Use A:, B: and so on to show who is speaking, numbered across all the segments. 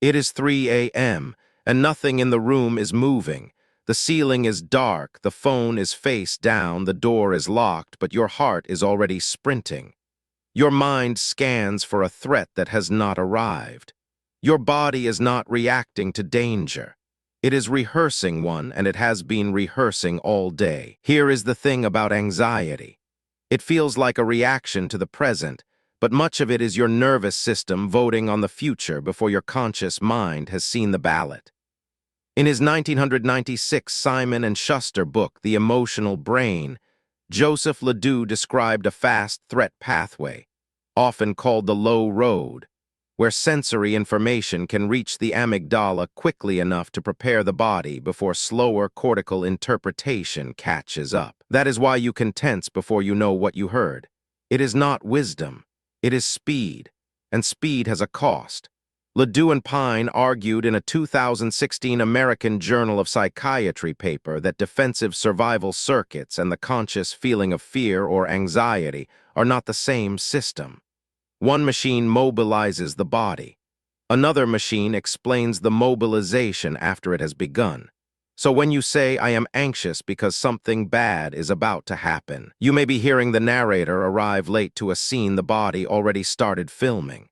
A: It is 3 a.m., and nothing in the room is moving. The ceiling is dark, the phone is face down, the door is locked, but your heart is already sprinting. Your mind scans for a threat that has not arrived. Your body is not reacting to danger. It is rehearsing one, and it has been rehearsing all day. Here is the thing about anxiety. It feels like a reaction to the present, but much of it is your nervous system voting on the future before your conscious mind has seen the ballot. In his 1996 Simon & Schuster book, The Emotional Brain, Joseph LeDoux described a fast threat pathway, often called the low road, where sensory information can reach the amygdala quickly enough to prepare the body before slower cortical interpretation catches up. That is why you can tense before you know what you heard. It is not wisdom, it is speed, and speed has a cost. LeDoux and Pine argued in a 2016 American Journal of Psychiatry paper that defensive survival circuits and the conscious feeling of fear or anxiety are not the same system. One machine mobilizes the body. Another machine explains the mobilization after it has begun. So when you say, "I am anxious because something bad is about to happen," you may be hearing the narrator arrive late to a scene the body already started filming.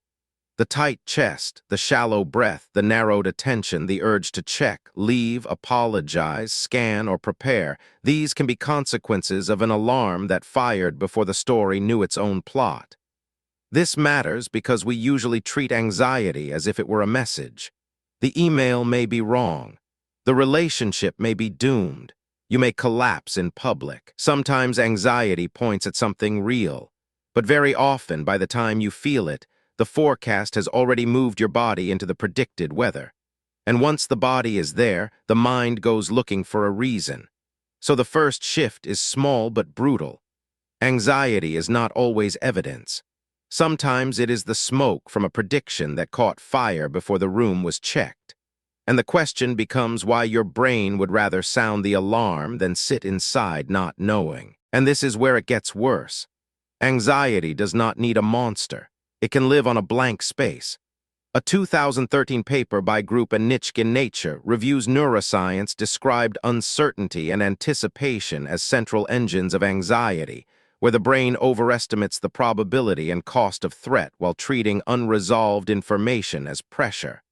A: The tight chest, the shallow breath, the narrowed attention, the urge to check, leave, apologize, scan, or prepare, these can be consequences of an alarm that fired before the story knew its own plot. This matters because we usually treat anxiety as if it were a message. The email may be wrong. The relationship may be doomed. You may collapse in public. Sometimes anxiety points at something real, but very often, by the time you feel it, the forecast has already moved your body into the predicted weather. And once the body is there, the mind goes looking for a reason. So the first shift is small but brutal. Anxiety is not always evidence. Sometimes it is the smoke from a prediction that caught fire before the room was checked. And the question becomes why your brain would rather sound the alarm than sit inside not knowing. And this is where it gets worse. Anxiety does not need a monster. It can live on a blank space. A 2013 paper by Grupe and Nitschke in Nature reviews neuroscience described uncertainty and anticipation as central engines of anxiety, where the brain overestimates the probability and cost of threat while treating unresolved information as pressure.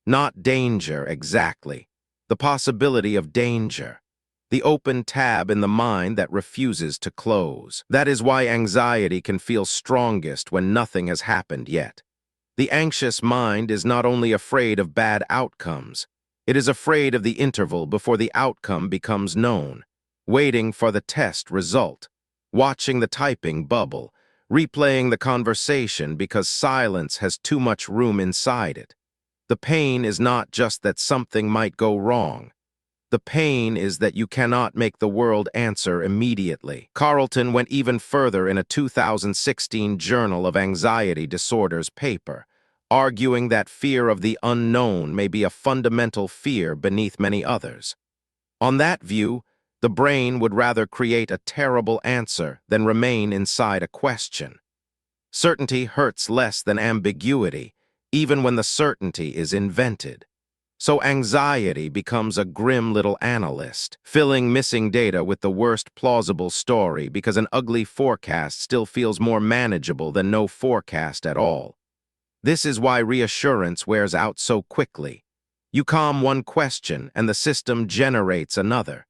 A: Not danger exactly, the possibility of danger. The open tab in the mind that refuses to close. That is why anxiety can feel strongest when nothing has happened yet. The anxious mind is not only afraid of bad outcomes, it is afraid of the interval before the outcome becomes known, waiting for the test result, watching the typing bubble, replaying the conversation because silence has too much room inside it. The pain is not just that something might go wrong. The pain is that you cannot make the world answer immediately. Carleton went even further in a 2016 Journal of Anxiety Disorders paper, arguing that fear of the unknown may be a fundamental fear beneath many others. On that view, the brain would rather create a terrible answer than remain inside a question. Certainty hurts less than ambiguity, even when the certainty is invented. So anxiety becomes a grim little analyst, filling missing data with the worst plausible story because an ugly forecast still feels more manageable than no forecast at all. This is why reassurance wears out so quickly. You calm one question and the system generates another.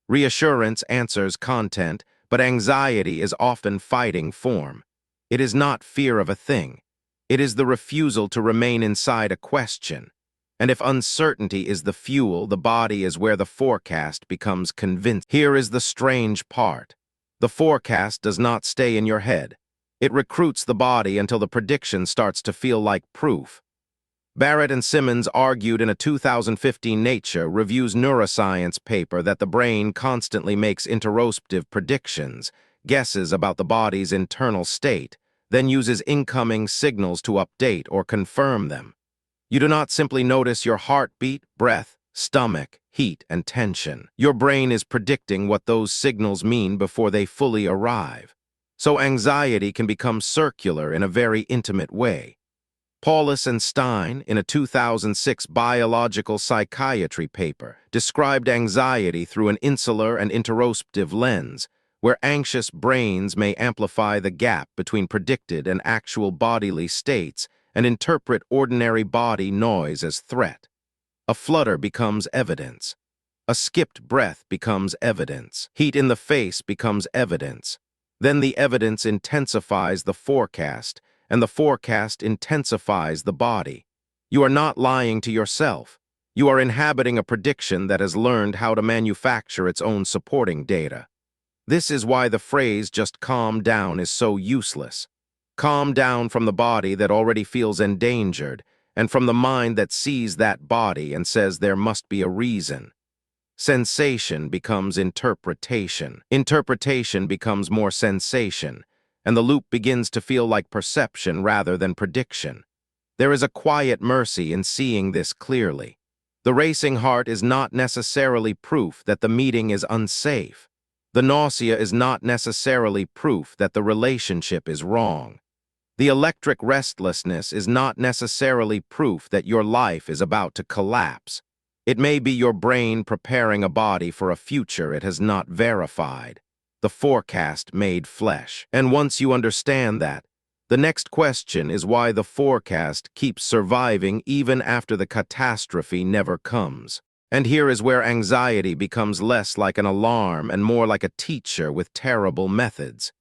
A: Reassurance answers content, but anxiety is often fighting form. It is not fear of a thing. It is the refusal to remain inside a question. And if uncertainty is the fuel, the body is where the forecast becomes convinced. Here is the strange part. The forecast does not stay in your head. It recruits the body until the prediction starts to feel like proof. Barrett and Simmons argued in a 2015 Nature Reviews Neuroscience paper that the brain constantly makes interoceptive predictions, guesses about the body's internal state, then uses incoming signals to update or confirm them. You do not simply notice your heartbeat, breath, stomach, heat, and tension. Your brain is predicting what those signals mean before they fully arrive. So anxiety can become circular in a very intimate way. Paulus and Stein, in a 2006 biological psychiatry paper, described anxiety through an insular and interoceptive lens, where anxious brains may amplify the gap between predicted and actual bodily states and interpret ordinary body noise as threat. A flutter becomes evidence. A skipped breath becomes evidence. Heat in the face becomes evidence. Then the evidence intensifies the forecast, and the forecast intensifies the body. You are not lying to yourself. You are inhabiting a prediction that has learned how to manufacture its own supporting data. This is why the phrase "just calm down" is so useless. Calm down from the body that already feels endangered, and from the mind that sees that body and says there must be a reason. Sensation becomes interpretation. Interpretation becomes more sensation, and the loop begins to feel like perception rather than prediction. There is a quiet mercy in seeing this clearly. The racing heart is not necessarily proof that the meeting is unsafe. The nausea is not necessarily proof that the relationship is wrong. The electric restlessness is not necessarily proof that your life is about to collapse. It may be your brain preparing a body for a future it has not verified. The forecast made flesh. And once you understand that, the next question is why the forecast keeps surviving even after the catastrophe never comes. And here is where anxiety becomes less like an alarm and more like a teacher with terrible methods.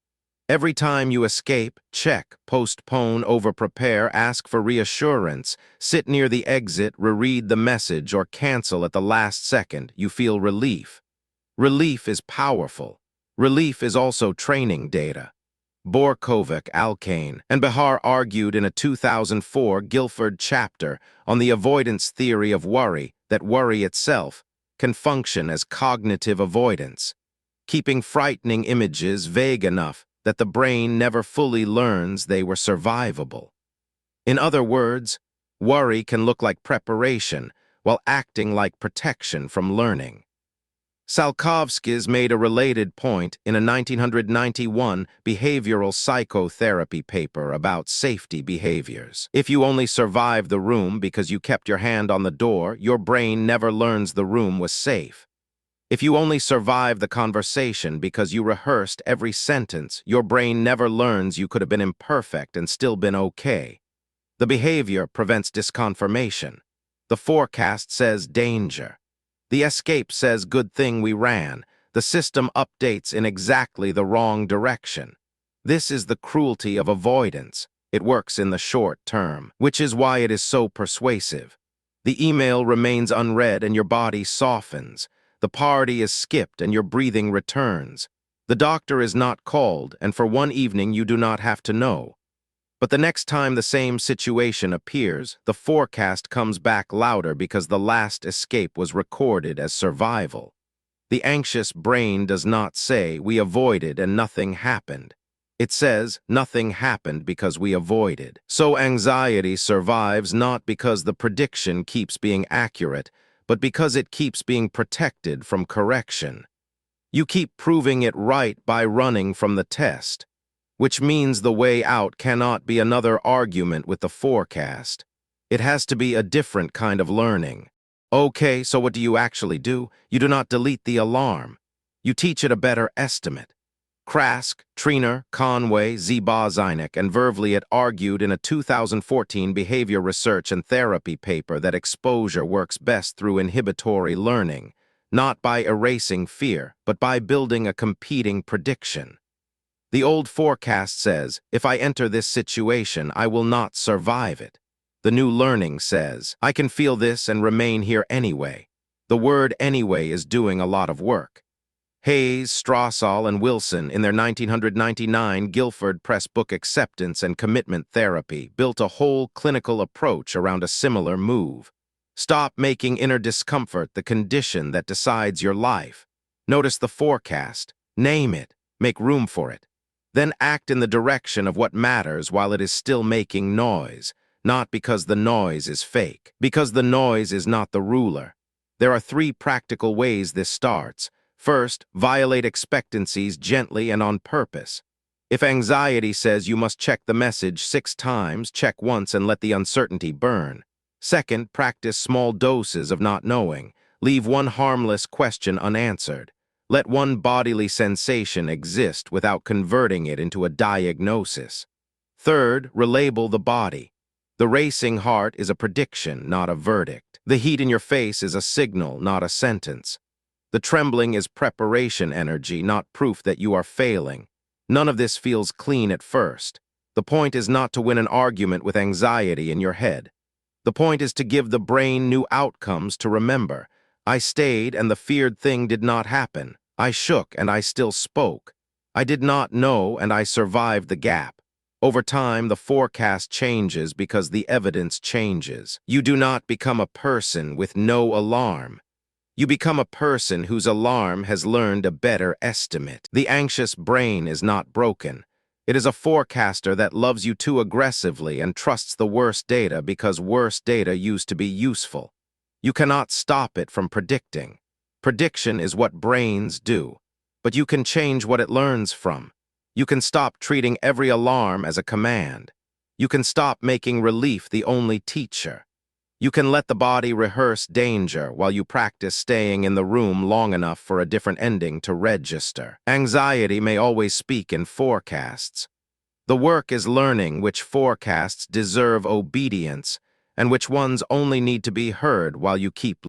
A: Every time you escape, check, postpone, overprepare, ask for reassurance, sit near the exit, reread the message, or cancel at the last second, you feel relief. Relief is powerful. Relief is also training data. Borkovic, Alkane, and Behar argued in a 2004 Guilford chapter on the avoidance theory of worry that worry itself can function as cognitive avoidance, keeping frightening images vague enough that the brain never fully learns they were survivable. In other words, worry can look like preparation while acting like protection from learning. Salkovskis made a related point in a 1991 behavioral psychotherapy paper about safety behaviors. If you only survived the room because you kept your hand on the door, your brain never learns the room was safe. If you only survived the conversation because you rehearsed every sentence, your brain never learns you could have been imperfect and still been okay. The behavior prevents disconfirmation. The forecast says danger. The escape says good thing we ran. The system updates in exactly the wrong direction. This is the cruelty of avoidance. It works in the short term, which is why it is so persuasive. The email remains unread and your body softens. The party is skipped and your breathing returns. The doctor is not called, and for one evening you do not have to know. But the next time the same situation appears, the forecast comes back louder because the last escape was recorded as survival. The anxious brain does not say, "We avoided and nothing happened." It says, "Nothing happened because we avoided." So anxiety survives not because the prediction keeps being accurate, but because it keeps being protected from correction. You keep proving it right by running from the test, which means the way out cannot be another argument with the forecast. It has to be a different kind of learning. Okay, so what do you actually do? You do not delete the alarm. You teach it a better estimate. Krask, Triner, Conway, Zbozainik, and Vervliet argued in a 2014 behavior research and therapy paper that exposure works best through inhibitory learning, not by erasing fear, but by building a competing prediction. The old forecast says, "If I enter this situation, I will not survive it." The new learning says, "I can feel this and remain here anyway." The word "anyway" is doing a lot of work. Hayes, Strassal, and Wilson, in their 1999 Guilford Press book Acceptance and Commitment Therapy, built a whole clinical approach around a similar move. Stop making inner discomfort the condition that decides your life. Notice the forecast, name it, make room for it. Then act in the direction of what matters while it is still making noise, not because the noise is fake, because the noise is not the ruler. There are 3 practical ways this starts. First, violate expectancies gently and on purpose. If anxiety says you must check the message 6 times, check once and let the uncertainty burn. Second, practice small doses of not knowing. Leave one harmless question unanswered. Let one bodily sensation exist without converting it into a diagnosis. Third, relabel the body. The racing heart is a prediction, not a verdict. The heat in your face is a signal, not a sentence. The trembling is preparation energy, not proof that you are failing. None of this feels clean at first. The point is not to win an argument with anxiety in your head. The point is to give the brain new outcomes to remember. I stayed and the feared thing did not happen. I shook and I still spoke. I did not know and I survived the gap. Over time, the forecast changes because the evidence changes. You do not become a person with no alarm. You become a person whose alarm has learned a better estimate. The anxious brain is not broken. It is a forecaster that loves you too aggressively and trusts the worst data because worst data used to be useful. You cannot stop it from predicting. Prediction is what brains do, but you can change what it learns from. You can stop treating every alarm as a command. You can stop making relief the only teacher. You can let the body rehearse danger while you practice staying in the room long enough for a different ending to register. Anxiety may always speak in forecasts. The work is learning which forecasts deserve obedience and which ones only need to be heard while you keep